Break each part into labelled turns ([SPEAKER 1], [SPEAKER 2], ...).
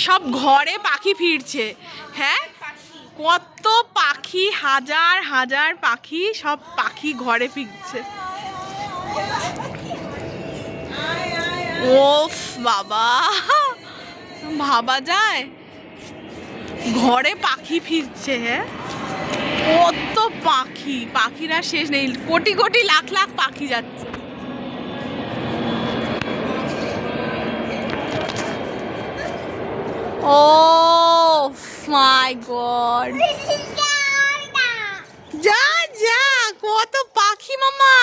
[SPEAKER 1] সব ঘরে পাখি ফিরছে। হ্যাঁ, কত পাখি, হাজার হাজার পাখি, সব পাখি ঘরে ফিরছে। ওফ বাবা, ভাবা যায় ঘরে পাখি ফিরছে। হ্যাঁ, কত পাখি, পাখিরা শেষ নেই, কোটি কোটি লাখ লাখ পাখি যাচ্ছে। ও মাই গড, যা যা, কত পাখি মামা।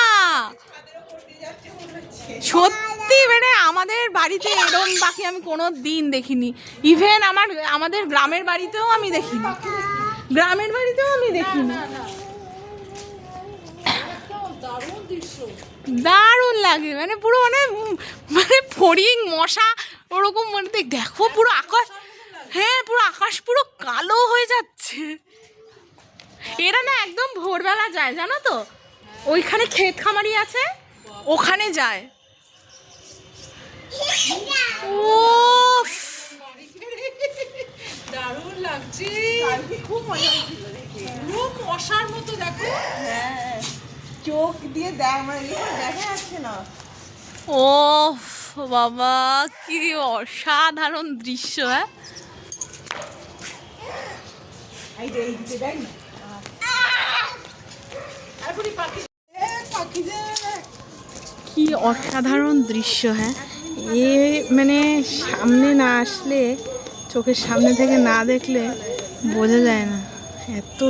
[SPEAKER 1] সত্যি মানে আমাদের বাড়িতে এরকম পাখি আমি কোনো দিন দেখিনি। ইভেন আমাদের গ্রামের বাড়িতেও আমি দেখিনি, গ্রামের বাড়িতেও আমি দেখিনি। দারুণ লাগে, মানে পুরো মানে ফড়িং মশা ওরকম, মানে দেখো পুরো আকাশ, হ্যাঁ পুরো আকাশ পুরো কালো হয়ে যাচ্ছে। এরা না একদম ভোরবেলা যায়, জানো তো, ওইখানে ক্ষেত খামারি আছে, ওখানে যায়। ও
[SPEAKER 2] দারুণ লাগছে, খুব মজা হচ্ছিল দেখে, পুরো মশার মতো দেখো। হ্যাঁ, চোখ দিয়ে দেখ, মানে দেখা যাচ্ছে না।
[SPEAKER 1] ও বাবা, কি অসাধারণ দৃশ্য। হ্যাঁ, কি অসাধারণ দৃশ্য। হ্যাঁ, এ মানে সামনে না আসলে, চোখের সামনে থেকে না দেখলে বোঝা যায় না এত